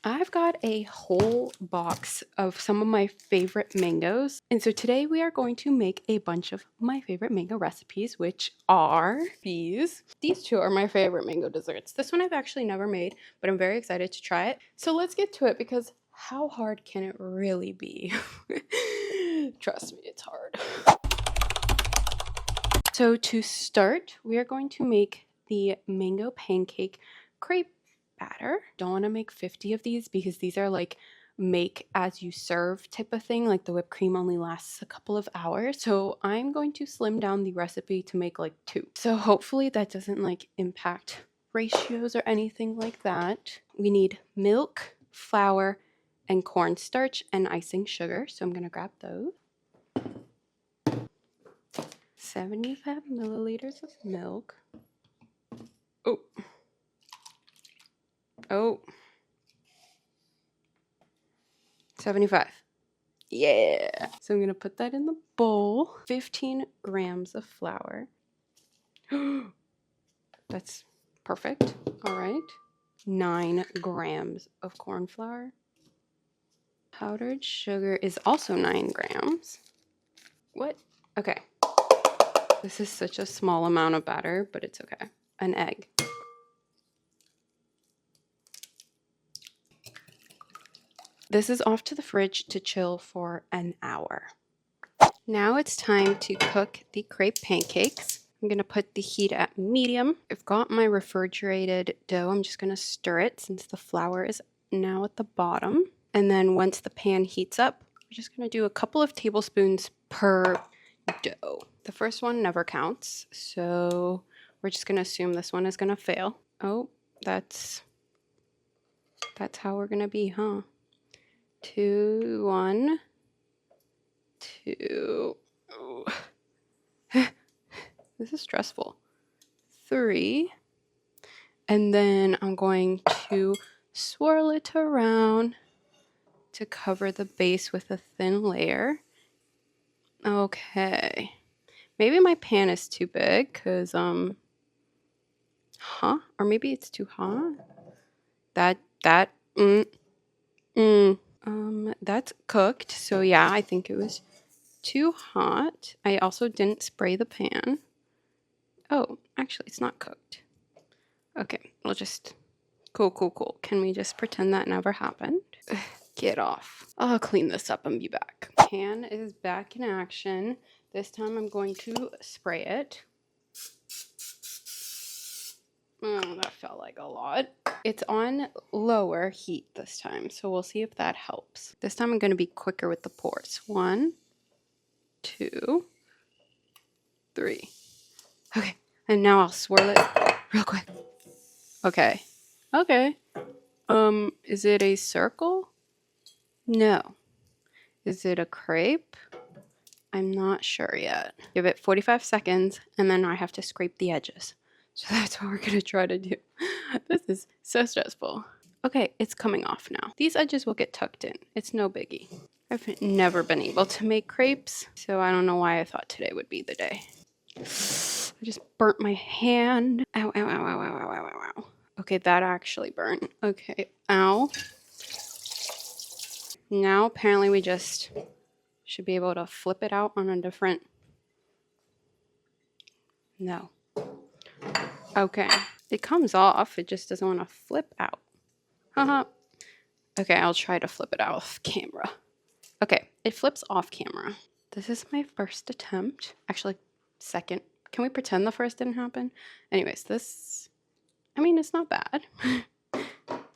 I've got a whole box of some of my favorite mangoes. And so today we are going to make a bunch of my favorite mango recipes, which are these. These two are my favorite mango desserts. This one I've actually never made, but I'm very excited to try it. So let's get to it because how hard can it really be? Trust me, it's hard. So to start, we are going to make the mango pancake crepe batter. Don't want to make 50 of these because these are like make as you serve type of thing. Like the whipped cream only lasts a couple of hours. So I'm going to slim down the recipe to make like 2. So hopefully that doesn't like impact ratios or anything like that. We need milk, flour, and cornstarch and icing sugar. So I'm going to grab those. 75 milliliters of milk. Oh. 75. Yeah. So I'm going to put that in the bowl. 15 grams of flour. That's perfect. All right. 9 grams of corn flour. Powdered sugar is also 9 grams. What? Okay. This is such a small amount of batter, but it's okay. An egg. This is off to the fridge to chill for an hour. Now it's time to cook the crepe pancakes. I'm going to put the heat at medium. I've got my refrigerated dough. I'm just going to stir it since the flour is now at the bottom. And then once the pan heats up, we're just going to do a couple of tablespoons per dough. The first one never counts, so we're just going to assume this one is going to fail. Oh, that's how we're going to be, huh? 2, 1, 2. Oh. This is stressful. 3. And then I'm going to swirl it around to cover the base with a thin layer. Okay. Maybe my pan is too big because, or maybe it's too hot. That's cooked. So yeah, I think it was too hot. I also didn't spray the pan. Oh, actually, it's not cooked. Okay, we'll just... Cool. Can we just pretend that never happened? Get off. I'll clean this up and be back. Pan is back in action. This time I'm going to spray it. That felt like a lot. It's on lower heat this time, so we'll see if that helps. This time I'm going to be quicker with the pours. 1, 2, 3. Okay, and now I'll swirl it real quick. Okay. Is it a circle? No. Is it a crepe? I'm not sure yet. Give it 45 seconds, and then I have to scrape the edges. So that's what we're going to try to do. This is so stressful. Okay, it's coming off now. These edges will get tucked in. It's no biggie. I've never been able to make crepes, so I don't know why I thought today would be the day. I just burnt my hand. Ow. Okay, that actually burned. Okay, ow. Now apparently we just should be able to flip it out on a different... No. Okay, it comes off. It just doesn't want to flip out. Okay, I'll try to flip it out off camera. Okay, it flips off camera. This is my first attempt. Actually, second. Can we pretend the first didn't happen? Anyways, this... I mean, it's not bad.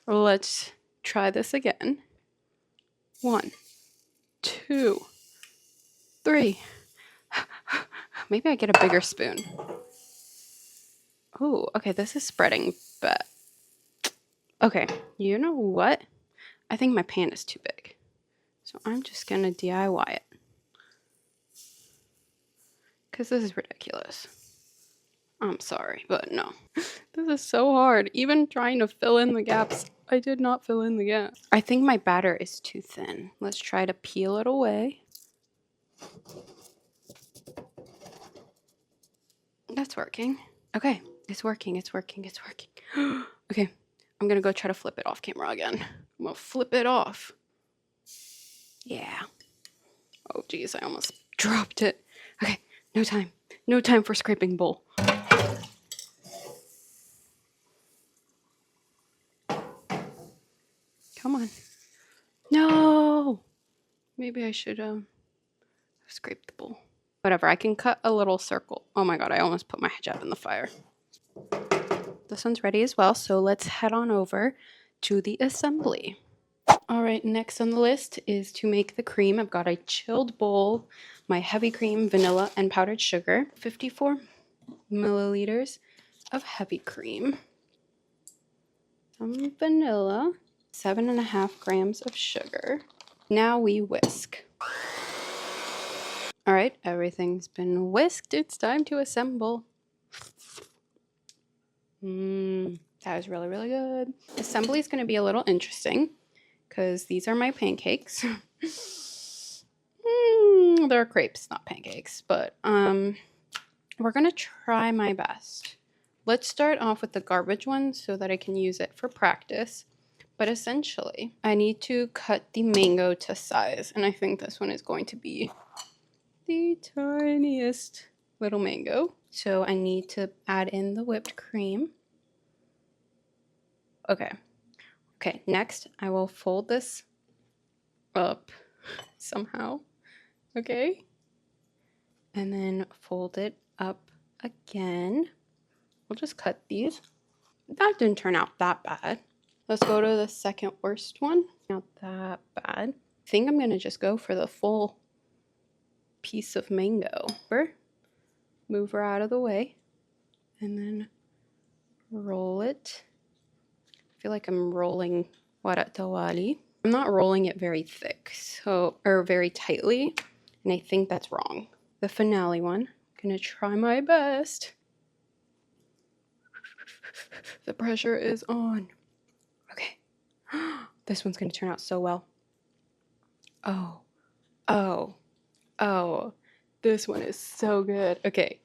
Let's try this again. 1, 2, 3. Maybe I get a bigger spoon. Oh, okay, this is spreading, but... Okay, you know what? I think my pan is too big. So I'm just going to DIY it. Because this is ridiculous. I'm sorry, but no. This is so hard. Even trying to fill in the gaps, I did not fill in the gaps. I think my batter is too thin. Let's try to peel it away. That's working. Okay, it's working. Okay, I'm gonna go try to flip it off camera again. I'm gonna flip it off. Yeah. Oh geez, I almost dropped it. Okay, no time. No time for scraping bowl. Come on. No! Maybe I should scrape the bowl. Whatever, I can cut a little circle. Oh my god, I almost put my hijab in the fire. This one's ready as well, so let's head on over to the assembly. All right, next on the list is to make the cream. I've got a chilled bowl, my heavy cream, vanilla, and powdered sugar. 54 milliliters of heavy cream. Some vanilla. 7.5 grams of sugar. Now we whisk. All right, everything's been whisked. It's time to assemble. That was really, really good. Assembly is going to be a little interesting because these are my pancakes. They're crepes, not pancakes, but we're going to try my best. Let's start off with the garbage one so that I can use it for practice. But essentially, I need to cut the mango to size, and I think this one is going to be the tiniest little mango. So I need to add in the whipped cream. Okay, next I will fold this up somehow, okay? And then fold it up again. We'll just cut these. That didn't turn out that bad. Let's go to the second worst one. Not that bad. I think I'm gonna just go for the full piece of mango. Move her out of the way and then roll it. I feel like I'm rolling warat tawali. I'm not rolling it very thick, or very tightly, and I think that's wrong. The finale one, I'm gonna try my best. The pressure is on. Okay. This one's gonna turn out so well. Oh. This one is so good. Okay,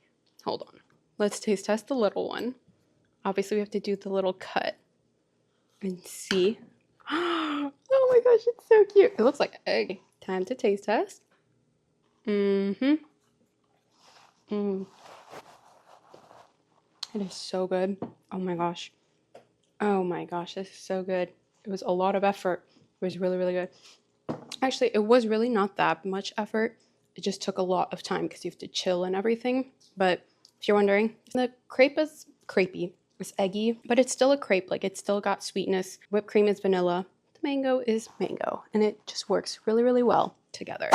hold on. Let's taste test the little one. Obviously, we have to do the little cut and see. Oh my gosh, it's so cute. It looks like an egg. Time to taste test. It is so good. Oh my gosh. This is so good. It was a lot of effort. It was really, really good. Actually, it was really not that much effort. It just took a lot of time because you have to chill and everything. But if you're wondering, the crepe is crepey. It's eggy, but it's still a crepe. Like, it's still got sweetness. Whipped cream is vanilla. The mango is mango. And it just works really, really well together.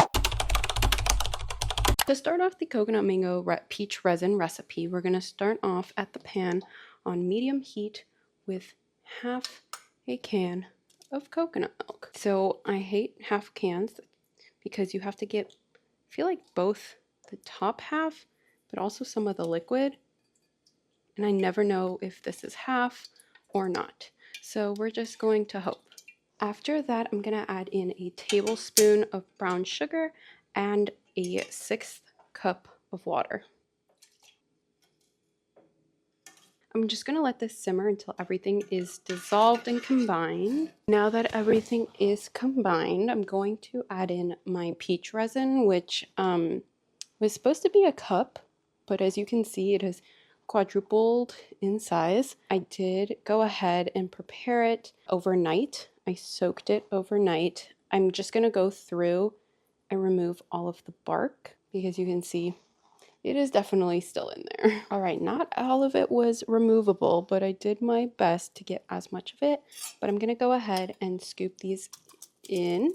To start off the coconut mango peach resin recipe, we're going to start off at the pan on medium heat with half a can of coconut milk. So I hate half cans because you have to get, I feel like, both the top half, but also some of the liquid. And I never know if this is half or not. So we're just going to hope. After that, I'm going to add in a tablespoon of brown sugar and a 1/6 cup of water. I'm just going to let this simmer until everything is dissolved and combined. Now that everything is combined, I'm going to add in my peach resin, which was supposed to be a cup, but as you can see, it has quadrupled in size. I did go ahead and prepare it overnight. I soaked it overnight. I'm just going to go through and remove all of the bark because you can see it is definitely still in there. All right, not all of it was removable, but I did my best to get as much of it. But I'm gonna go ahead and scoop these in,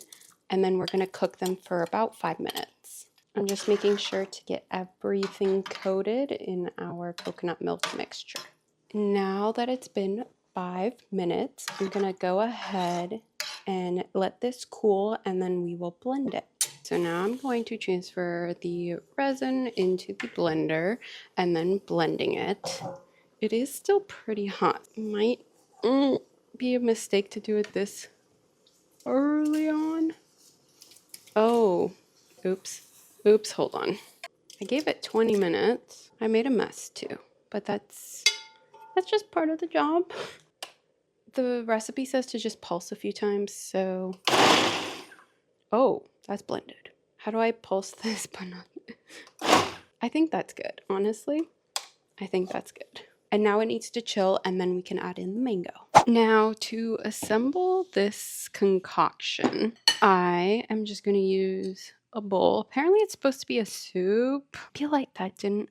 and then we're gonna cook them for about 5 minutes. I'm just making sure to get everything coated in our coconut milk mixture. Now that it's been 5 minutes, I'm gonna go ahead and let this cool, and then we will blend it. So now I'm going to transfer the resin into the blender and then blending it. It is still pretty hot. It might be a mistake to do it this early on. Oh, oops, hold on. I gave it 20 minutes. I made a mess too, but that's just part of the job. The recipe says to just pulse a few times, so... Oh, that's blended. How do I pulse this but not... I think that's good, honestly. I think that's good. And now it needs to chill, and then we can add in the mango. Now, to assemble this concoction, I am just going to use a bowl. Apparently, it's supposed to be a soup. I feel like that didn't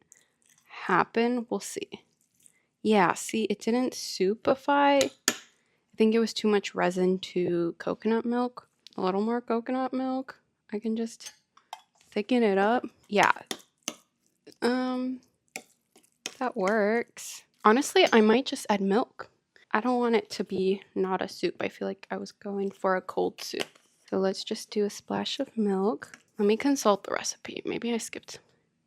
happen. We'll see. Yeah, see, it didn't soupify. I think it was too much resin to coconut milk. A little more coconut milk. I can just thicken it up. Yeah. That works. Honestly, I might just add milk. I don't want it to be not a soup. I feel like I was going for a cold soup. So let's just do a splash of milk. Let me consult the recipe. Maybe I skipped.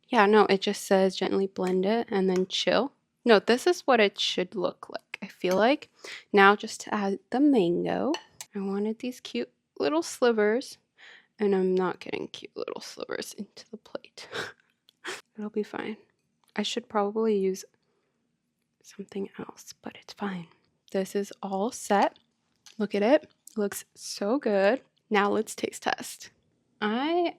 Yeah, no, it just says gently blend it and then chill. No, this is what it should look like, I feel like. Now just to add the mango. I wanted these cute little slivers, and I'm not getting cute little slivers into the plate. It'll be fine. I should probably use something else, but it's fine. This is all set. Look at it. It looks so good. Now let's taste test. I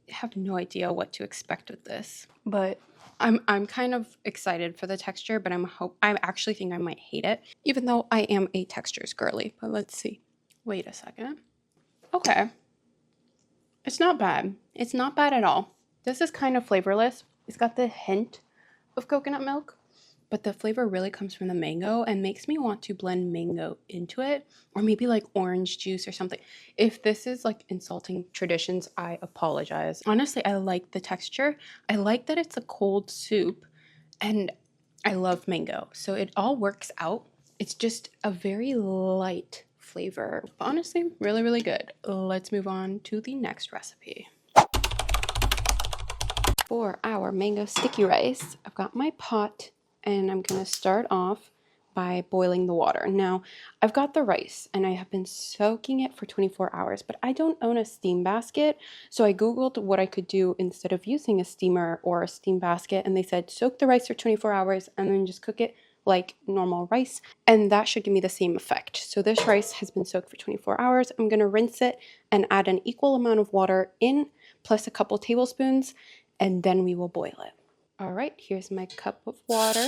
have no idea what to expect with this, but I'm kind of excited for the texture, but I actually think I might hate it, even though I am a textures girly. But let's see. Wait a second. Okay. It's not bad. It's not bad at all. This is kind of flavorless. It's got the hint of coconut milk, but the flavor really comes from the mango and makes me want to blend mango into it, or maybe like orange juice or something. If this is like insulting traditions, I apologize. Honestly, I like the texture. I like that it's a cold soup, and I love mango, so it all works out. It's just a very light flavor. But honestly, really, really good. Let's move on to the next recipe. For our mango sticky rice, I've got my pot, and I'm going to start off by boiling the water. Now, I've got the rice, and I have been soaking it for 24 hours, but I don't own a steam basket, so I Googled what I could do instead of using a steamer or a steam basket, and they said soak the rice for 24 hours and then just cook it like normal rice, and that should give me the same effect. So this rice has been soaked for 24 hours. I'm going to rinse it and add an equal amount of water in, plus a couple tablespoons, and then we will boil it. All right, here's my cup of water.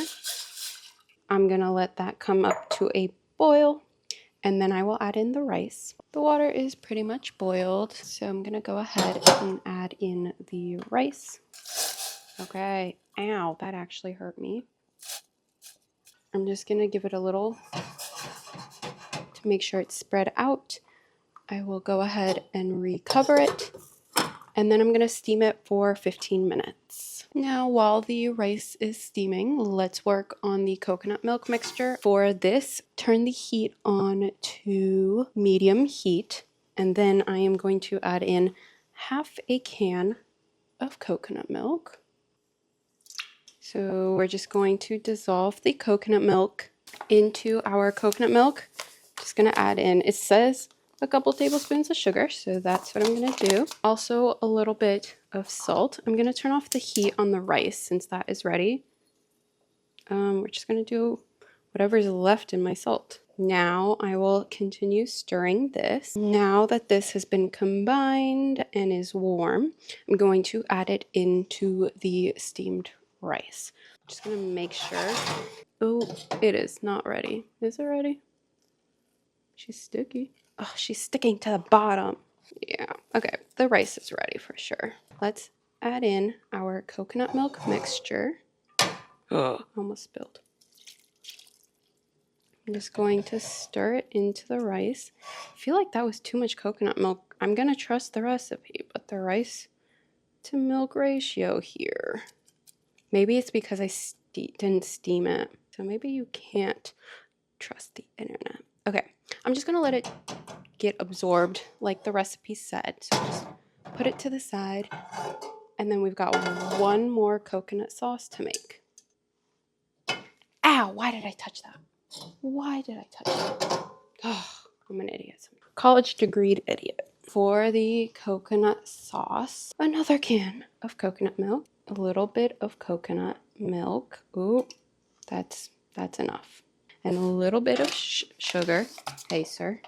I'm gonna let that come up to a boil, and then I will add in the rice. The water is pretty much boiled, so I'm gonna go ahead and add in the rice. Okay, ow, that actually hurt me. I'm just gonna give it a little to make sure it's spread out. I will go ahead and recover it, and then I'm going to steam it for 15 minutes. Now, while the rice is steaming, let's work on the coconut milk mixture. For this, turn the heat on to medium heat, and then I am going to add in half a can of coconut milk. So we're just going to dissolve the coconut milk into our coconut milk. Just going to add in, it says a couple tablespoons of sugar, so that's what I'm going to do. Also a little bit of salt. I'm going to turn off the heat on the rice since that is ready. We're just going to do whatever is left in my salt. Now I will continue stirring this. Now that this has been combined and is warm, I'm going to add it into the steamed rice. I'm just going to make sure. Oh, it is not ready. Is it ready? She's sticky. Oh, she's sticking to the bottom. Yeah, okay, the rice is ready for sure. Let's add in our coconut milk mixture. Oh, almost spilled. I'm just going to stir it into the rice. I feel like that was too much coconut milk. I'm going to trust the recipe, but the rice to milk ratio here. Maybe it's because I didn't steam it. So maybe you can't trust the internet. Okay, I'm just going to let it get absorbed like the recipe said. So just put it to the side. And then we've got one more coconut sauce to make. Ow, why did I touch that? Why did I touch that? Oh, I'm an idiot. College degreed idiot. For the coconut sauce, another can of coconut milk, a little bit of coconut milk. Ooh, that's enough. and a little bit of sugar. Hey, sir.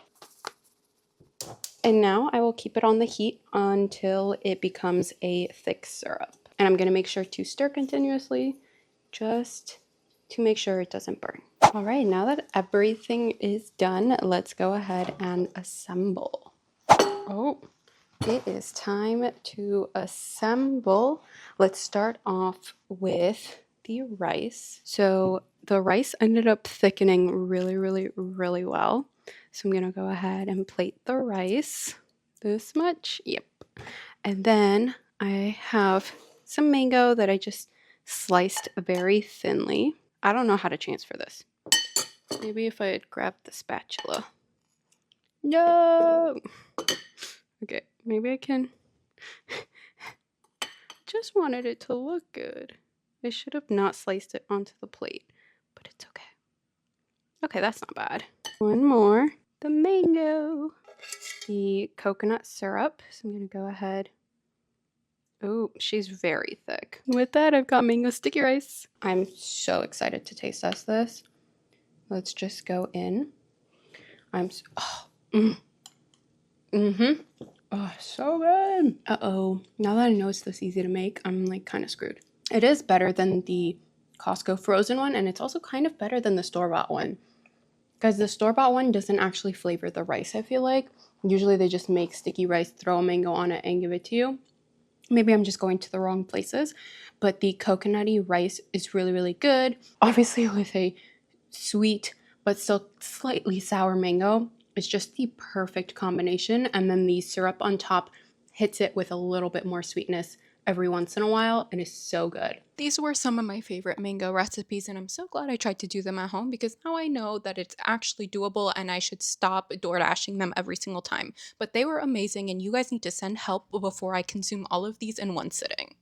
And now I will keep it on the heat until it becomes a thick syrup. And I'm going to make sure to stir continuously just to make sure it doesn't burn. All right, now that everything is done, let's go ahead and assemble. Oh, it is time to assemble. Let's start off with the rice. So the rice ended up thickening really well. So I'm gonna go ahead and plate the rice this much. Yep. And then I have some mango that I just sliced very thinly. I don't know how to transfer this. Maybe if I had grabbed the spatula. No! Okay, maybe I can. Just wanted it to look good. I should have not sliced it onto the plate, but it's okay. Okay, that's not bad. One more. The mango. The coconut syrup. So I'm going to go ahead. Oh, she's very thick. With that, I've got mango sticky rice. I'm so excited to taste test this. Let's just go in. Oh, so good. Uh-oh. Now that I know it's this easy to make, I'm like kind of screwed. It is better than the Costco frozen one, and it's also kind of better than the store-bought one. Because the store-bought one doesn't actually flavor the rice, I feel like. Usually they just make sticky rice, throw a mango on it, and give it to you. Maybe I'm just going to the wrong places. But the coconutty rice is really good. Obviously with a sweet but still slightly sour mango. It's just the perfect combination. And then the syrup on top hits it with a little bit more sweetness every once in a while, and is so good. These were some of my favorite mango recipes, and I'm so glad I tried to do them at home because now I know that it's actually doable and I should stop door dashing them every single time. But they were amazing, and you guys need to send help before I consume all of these in one sitting.